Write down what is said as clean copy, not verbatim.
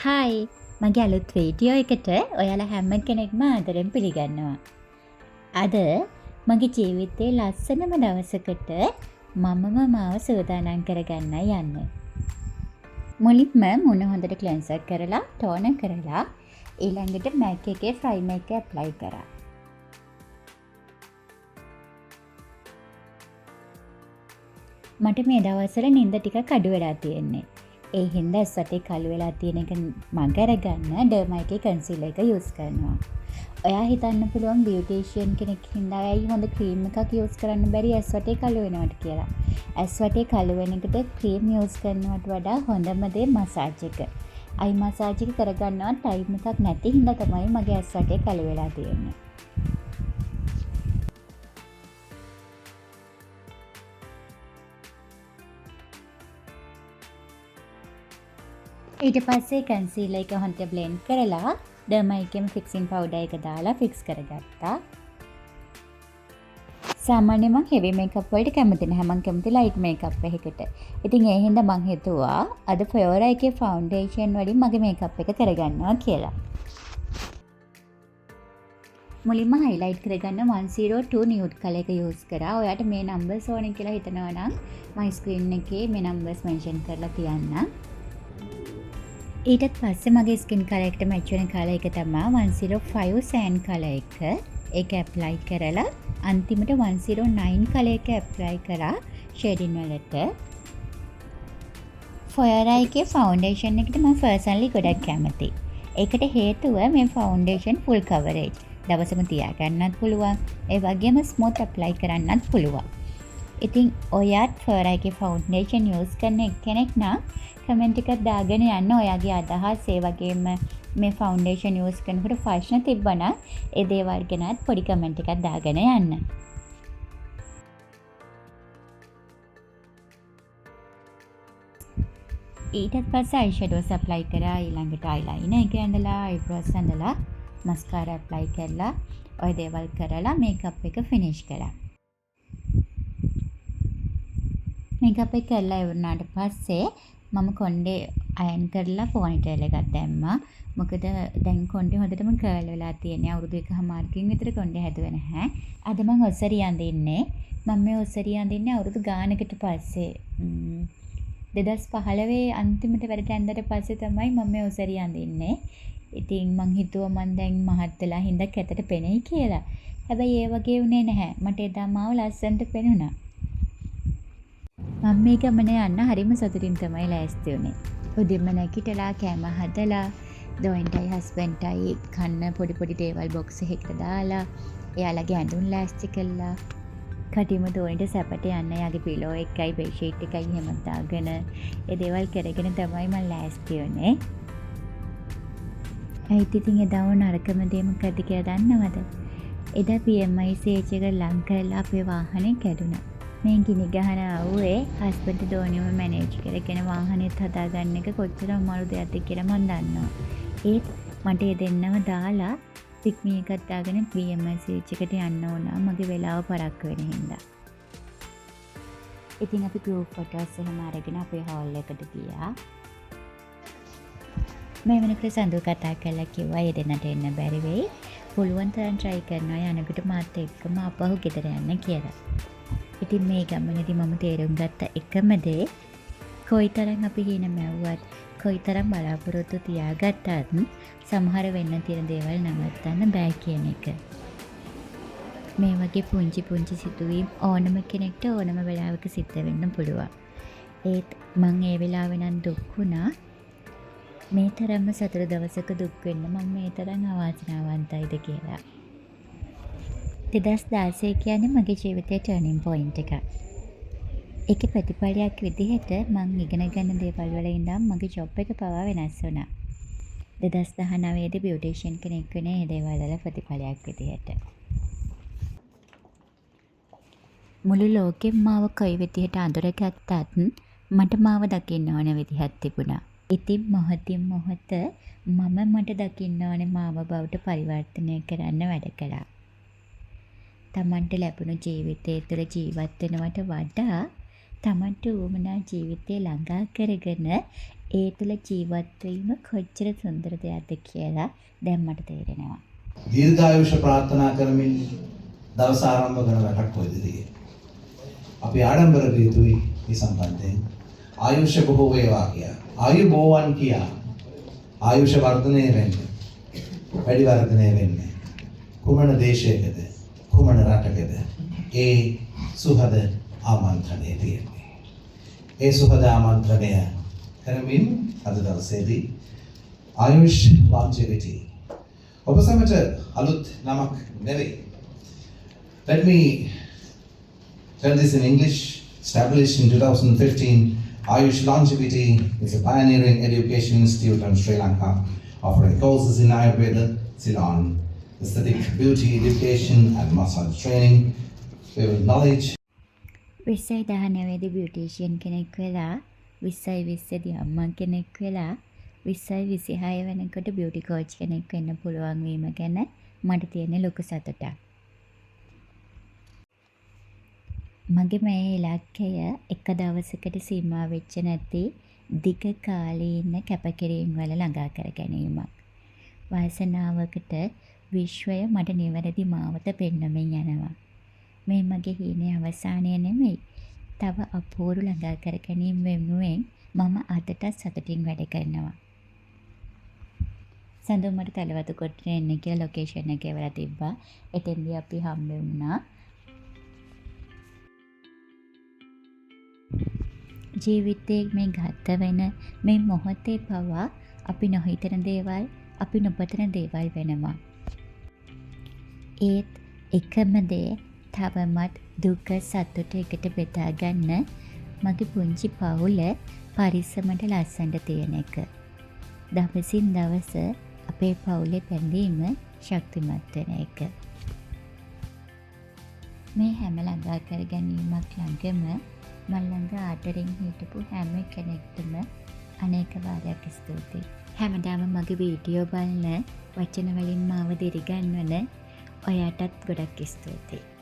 Hi මගේ අලුත් video එකට ඔයාලා හැම කෙනෙක්ම ආදරෙන් පිළිගන්නවා. අද මගේ ජීවිතේ ලස්සනම දවසකට මමම මාව සූදානම් කරගන්න යන්නේ. මුලින්ම මුණ හොඳට ක්ලෙන්සර් කරලා ටෝනර් කරලා ඊළඟට MAC එකේ ප්‍රයිමර් එක ඇප්ලයි කරා. මට මේ දවස්වල නිින්ද ටිකක් අඩු වෙලා තියෙන්නේ. ඒ හින්දා ඇස් වටේ කළු වෙලා තියෙන එක මග අරගන්න ඩර්මා කන්සීලර් එක යූස් කරනවා. ඔයා හිතන්න පුළුවන් බියුටිෂියන් කෙනෙක් හින්දා ඇයි හොඳ ක්‍රීම් එකක් යූස් කරන්න බැරි ඇස් වටේ කළු වෙනවට කියලා. ඇස් වටේ කළු වෙන එකට ක්‍රීම් යූස් කරනවට වඩා හොඳම දේ මසාජ් එක. අයි මසාජ් එක කරගන්නවා ටයිම් එකක් නැති හින්දා තමයි මගේ ඇස් වටේ කළු වෙලා තියෙන්නේ. ඊට පස්සේ කන්සීලර් එක හොඳට බ්ලෙන්ඩ් කරලා ඩර්මා එකේම ෆික්සින් පවුඩර් එක දාලා ෆික්ස් කරගත්තා. සාමාන්‍යයෙන් මම හෙවි මේකප් වලට කැමති නැහැ. මම කැමති ලයිට් මේකප් එකකට. ඉතින් ඒ හින්දා මම හිතුවා අද ෆයෝරා එකේ ෆවුන්ඩේෂන් වලින් මගේ මේකප් එක කරගන්නවා කියලා. මුලින්ම හයිලයිට් කරගන්න 102 නියුඩ් කලර් එක යූස් කරා. ඔයාට මේ නම්බර්ස් ඕනේ කියලා හිතනවා නම් මම ස්ක්‍රීන් එකේ මේ නම්බර්ස් මෙන්ෂන් කරලා තියන්නම්. ඊටත් පස්සේ මගේ ස්කින් කලර් එකට මැච් වෙන කලර් එක තමයි 105 සෑන් කලර් එක. ඒක ඇප්ලයි කරලා අන්තිමට 109 කලර් එක ඇප්ලයි කරා ෂේඩින් වලට. ෆොයරා එකේ ෆවුන්ඩේෂන් එකට මම පර්සනලි ගොඩක් කැමතියි. ඒකට හේතුව මේ ෆවුන්ඩේෂන් ෆුල් කවරේජ්. දවසම තියාගන්නත් පුළුවන්. ඒ වගේම ස්මූත් ඇප්ලයි කරන්නත් පුළුවන්. ඉතින් ඔයාත් ෆොයරා එකේ ෆවුන්ඩේෂන් යූස් කරන කෙනෙක් නම් කමෙන්ට් එකක් දාගෙන යන්න ඔයාගේ අදහස්. ඒ වගේම මේ ෆවුන්ඩේෂන් යූස් කරනකොට ප්‍රශ්න තිබ්බනම් ඒ දේවල් ගැනත් පොඩි කමෙන්ට් එකක් දාගෙන යන්න. ඊට පස්සේ අයිෂැඩෝස් ඇප්ලයි කරා. ඊළඟට අයිලයිනර් එක ඇඳලා අයිබ්‍රෝස් ඇඳලා මස්කාරා ඇප්ලයි කරලා ඔය දේවල් කරලා මේකප් එක ෆිනිෂ් කරා. මේකප් එක කරලා ඉවරනාට පස්සේ මම කොණ්ඩේ අයන් කරලා පොනිටේල් එකක් දැම්මා. මොකද දැන් කොණ්ඩේ හොඳටම කර්ල් වෙලා තියෙනවා. අවුරුදු 1කමාරකින් විතර කොණ්ඩේ හැදුවේ නැහැ. අද මම ඔසරිය අඳින්නේ. මම මේ ඔසරිය අඳින්නේ අවුරුදු ගානකට පස්සේ. 2015 අන්තිමට වැඩට ඇඳලා පස්සේ තමයි මම මේ ඔසරිය අඳින්නේ. ඉතින් මං හිතුවා මං දැන් මහත් වෙලා හින්දා කැතට පෙනෙයි කියලා. හැබැයි ඒ වගේ වුණේ නැහැ. මට එදා මාව ලස්සනට පෙනුණා. මම මේ ගමන යන්න හරිම සතුටින් තමයි ලෑස්ති වුණේ. උදේම නැගිටලා කෑම හදලා දොයින්ටයි හස්බන්ඩ්ටයි කන්න පොඩි පොඩි දේවල් බොක්ස් එකකට දාලා එයාලගේ ඇඳුම් ලෑස්ති කළා. කටිම දොයින්ට සැපට යන්න යාගේ පිලෝ එකයි බෙඩ්ෂීට් එකයි එහෙම දාගෙන ඒ දේවල් කරගෙන තමයි මම ලෑස්ති වුණේ. ඒත් ඉතින් එදා වුණ නරකම දේ මොකද කියලා දන්නවද? එදා PMIC එක ලං කරලා අපේ වාහනේ කැඩුනා. මේ ගිනි ගහන ආවේ හස්බන්ඩ් දෝනියම මැනේජ් කරගෙන වාහනේත් හදාගන්න එක කොච්චර අමාරු දෙයක්ද කියලා මම දන්නවා. ඒත් මට ඒ දෙන්නම දාලා පික්මී එකක් දාගෙන BMS එකට යන්න ඕන මගේ වෙලාව පරක්ක වෙන හින්දා. ඉතින් අපි ගෲප් ෆොටෝස් එහෙම අරගෙන අපේ හෝල් එකට ගියා. මේ වෙනකොට සඳු කතා කරලා කිව්වා ඒ දෙන්නට එන්න බැරි වෙයි. පුළුවන් තරම් try කරනවා යනකොට මාත් එක්කම අපහු ගෙදර යන්න කියලා. ඉතින් මේ ගමනේදී මම තේරුම් ගත්ත එකම දේ කොයිතරම් අපි හින මැව්වත් කොයිතරම් බලාපොරොත්තු තියාගත්තත් සමහර වෙන්න තියෙන දේවල් නවත්තන්න බෑ කියන එක. මේ වගේ පුංචි පුංචි සිතුවීම් ඕනම කෙනෙක්ට ඕනම වෙලාවක සිද්ධ වෙන්න පුළුවන්. ඒත් මං ඒ වෙලාවේ නම් දුක් වුණා. මේ තරම්ම සතර දවසක දුක් වෙන්න මම මේ තරම් අවාසනාවන්තයිද කියලා. 2016 කියන්නේ මගේ ජීවිතයේ ටර්නින් පොයින්ට් එකක්. ඒකේ ප්‍රතිඵලයක් විදිහට මම ඉගෙන ගන්න දේවල් වල ඉඳන් මගේ ජොබ් එක පවා වෙනස් වුණා. 2019 දී බියුටිෂියන් කෙනෙක් වෙන්නේ මේ දේවල් වල ප්‍රතිඵලයක් විදිහට. මුළු ලෝකෙම මාව කොයි විදිහට අඳුරගත්තත් මට මාව දකින්න ඕන විදිහක් තිබුණා. ඉතින් මොහොතින් මොහොත මම මට දකින්න ඕනේ මාව බවට පරිවර්තනය කරන්න වැඩ කළා. තමන්ට ලැබුණු ජීවිතය තුළ ජීවත් වෙනවට වඩා තමන්ට උවමනා ජීවිතය ළඟා කරගෙන ඒ තුළ ජීවත් වීම කොච්චර සුන්දර දෙයක්ද කියලා දැන් මට තේරෙනවා. දීර්ඝායුෂ ප්‍රාර්ථනා කරමින් දවස ආරම්භ කරන රටක් ඔය දිගේ. අපි ආඩම්බර විය යුතුයි මේ සම්බන්ධයෙන්. ආයුෂ බොහෝ වේවා කියා. ආයු බෝවන් කියා. ආයුෂ වර්ධනය වෙන්නේ. වැඩි වර්ධනය වෙන්නේ. කුමන දේශයකද? කුමන රටකද? ඒ සුහද ආමන්ත්‍රණය තියෙන්නේ. ඒ සුහද ආමන්ත්‍රණය කරමින් අද දවසේදී ආයුෂ් longevity ඔබ සමට අලුත් නමක් නෙවෙයි. Let me tell this in English. Established in 2015, Ayush Longevity is a pioneering education institute in Sri Lanka, offering courses in Ayurveda, Ceylon, aesthetic beauty education and massage training. We will knowledge. 2019 බියුටිෂියන් කෙනෙක් වෙලා 2020 අම්මා කෙනෙක් වෙලා 2026 වෙනකොට beauty coach කෙනෙක් වෙන්න පුළුවන් වීම ගැන මට තියෙන ලොකු සතුටක්. මගේ මේ ඉලක්කය එක දවසකට සීමා වෙච්ච නැති දිග කාලීන කැපකිරීම් වල ළඟා කර ගැනීමක්. වාසනාවකට විශ්වය මට නිවැරදි මාවත පෙන්වමින් යනවා. මේ මගේ හීනේ අවසානය නෙමෙයි. තව අපූර්ව ළඟා කර ගැනීම වෙනුවෙන් මම අදටත් සතුටින් වැඩ කරනවා. සඳුමට තලවතු කොටට එන්න කියලා ලොකේෂන් එක එවලා තිබ්බා. එතෙන්දී අපි හම්බ වුණා. ජීවිතේ මේ ගත වෙන මේ මොහොතේ පවා අපි නොහිතන දේවල්, අපි නොපතන දේවල් වෙනවා. ඒත් එකම දේ තවමත් දුක සතුට එකට බෙදා ගන්න මගේ පුංචි පවුල පරිස්සමට ලස්සනට තියෙන එක. දවසින් දවස අපේ පවුලේ පැඳීම ශක්තිමත් වෙන එක. මේ හැම ළඟා කර ගැනීමක් ළඟම මම ළඟ ආදරෙන් හිටපු හැම කෙනෙක්ටම අනේක වාරයක් ස්තුතියි. හැමදාම මගේ වීඩියෝ බලන වචන වලින් මාව දිරිගන්වන ඔයාටත් ගොඩක් ස්තුතියි.